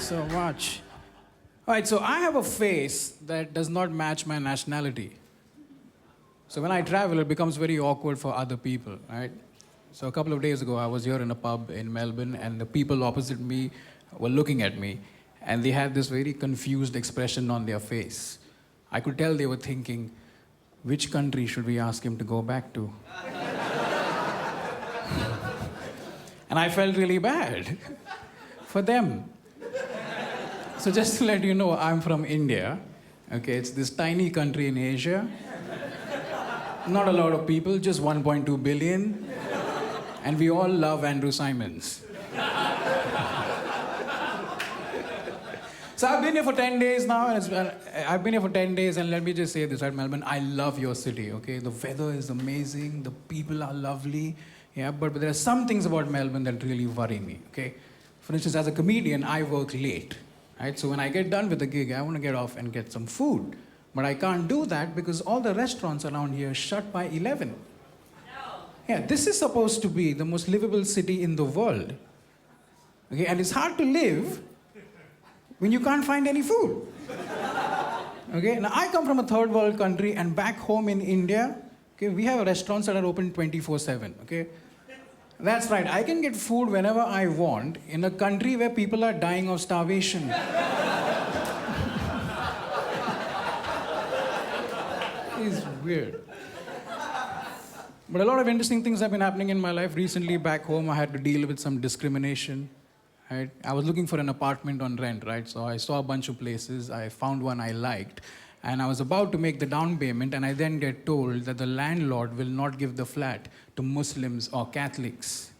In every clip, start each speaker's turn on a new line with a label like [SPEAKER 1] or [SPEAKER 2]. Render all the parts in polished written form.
[SPEAKER 1] so much. All right, so I have a face that does not match my nationality. So when I travel, it becomes very awkward for other people, right? So a couple of days ago, I was here in a pub in Melbourne, and the people opposite me were looking at me, and they had this very confused expression on their face. I could tell they were thinking, which country should we ask him to go back to? And I felt really bad for them. So just to let you know, I'm from India. Okay, it's this tiny country in Asia. Not a lot of people, just 1.2 billion. And we all love Andrew Simons. So I've been here for 10 days now. And let me just say this, right, Melbourne, I love your city, okay? The weather is amazing, the people are lovely, yeah, but there are some things about Melbourne that really worry me, okay? For instance, as a comedian, I work late, right? So when I get done with the gig, I want to get off and get some food. But I can't do that because all the restaurants around here shut by 11. No. Yeah, this is supposed to be the most livable city in the world. Okay, and it's hard to live when you can't find any food. Okay, now I come from a third world country, and back home in India, okay, we have restaurants that are open 24/7, okay? That's right, I can get food whenever I want in a country where people are dying of starvation. It's weird. But a lot of interesting things have been happening in my life. Recently, back home, I had to deal with some discrimination. Right? I was looking for an apartment on rent, right? So I saw a bunch of places. I found one I liked. And I was about to make the down payment, and I then get told that the landlord will not give the flat to Muslims or Catholics.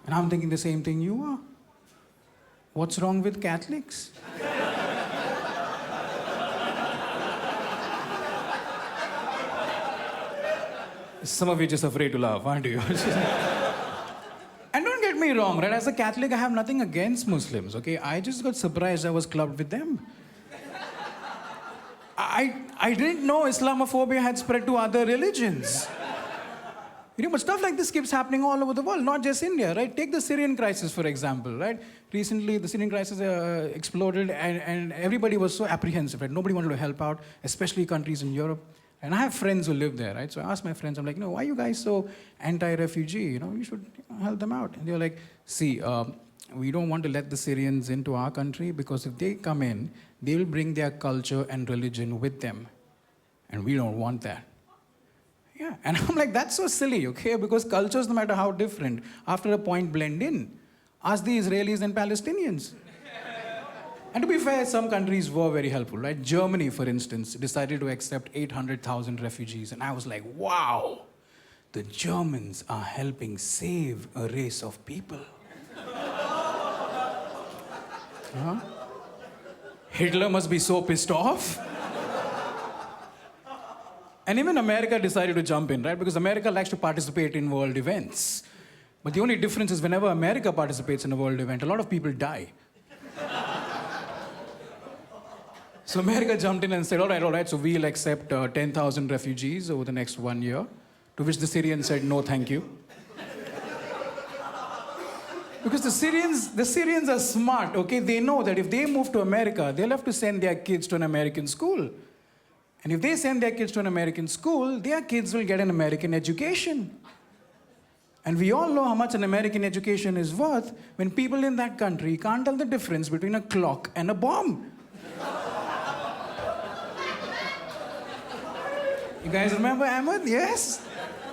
[SPEAKER 1] And I'm thinking the same thing you are. What's wrong with Catholics? Some of you just afraid to laugh, aren't you? And don't get me wrong, right? As a Catholic, I have nothing against Muslims, okay? I just got surprised I was clubbed with them. I didn't know Islamophobia had spread to other religions. You know, but stuff like this keeps happening all over the world, not just India, right? Take the Syrian crisis, for example, right? Recently, the Syrian crisis exploded, and everybody was so apprehensive, right? Nobody wanted to help out, especially countries in Europe. And I have friends who live there, right? So I asked my friends, I'm like, why are you guys so anti-refugee? You should help them out. And they were like, see, we don't want to let the Syrians into our country because if they come in, they will bring their culture and religion with them. And we don't want that. Yeah, and I'm like, that's so silly, okay? Because cultures, no matter how different, after a point blend in. Ask the Israelis and Palestinians. And to be fair, some countries were very helpful, right? Germany, for instance, decided to accept 800,000 refugees. And I was like, wow, the Germans are helping save a race of people. Huh? Hitler must be so pissed off. And even America decided to jump in, right? Because America likes to participate in world events. But the only difference is whenever America participates in a world event, a lot of people die. So America jumped in and said, all right, so we'll accept 10,000 refugees over the next 1 year, to which the Syrians said, no, thank you. Because the Syrians are smart, okay? They know that if they move to America, they'll have to send their kids to an American school. And if they send their kids to an American school, their kids will get an American education. And we all know how much an American education is worth when people in that country can't tell the difference between a clock and a bomb. You guys remember Ahmed? Yes?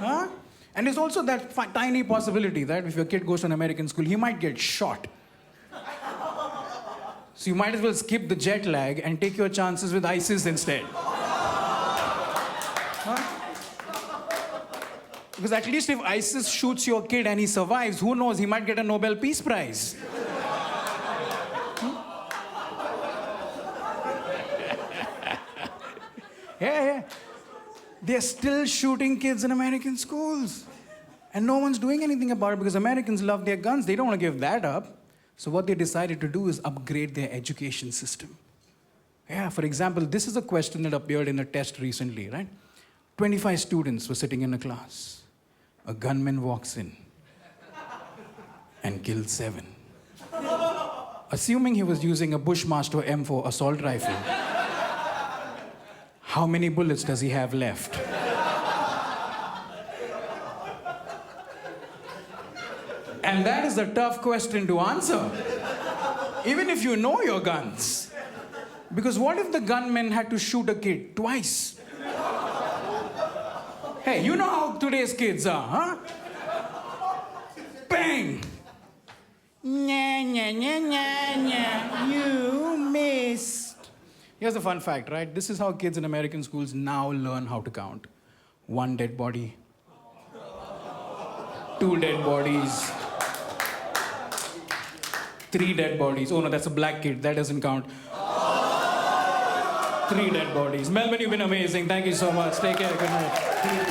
[SPEAKER 1] Huh? And there's also that tiny possibility that if your kid goes to an American school, he might get shot. So you might as well skip the jet lag and take your chances with ISIS instead. Huh? Because at least if ISIS shoots your kid and he survives, who knows, he might get a Nobel Peace Prize. Yeah. They're still shooting kids in American schools. And no one's doing anything about it because Americans love their guns. They don't want to give that up. So what they decided to do is upgrade their education system. Yeah, for example, this is a question that appeared in a test recently, right? 25 students were sitting in a class. A gunman walks in and kills 7. Assuming he was using a Bushmaster M4 assault rifle, how many bullets does he have left? And that is a tough question to answer, even if you know your guns. Because what if the gunman had to shoot a kid twice? Hey, you know how today's kids are, huh? Bang! Nya, nya, nya, nya, nya. You missed. Here's a fun fact, right? This is how kids in American schools now learn how to count. 1 dead body. 2 dead bodies. 3 dead bodies. Oh no, that's a black kid. That doesn't count. 3 dead bodies. Melbourne, you've been amazing. Thank you so much. Take care. Good night.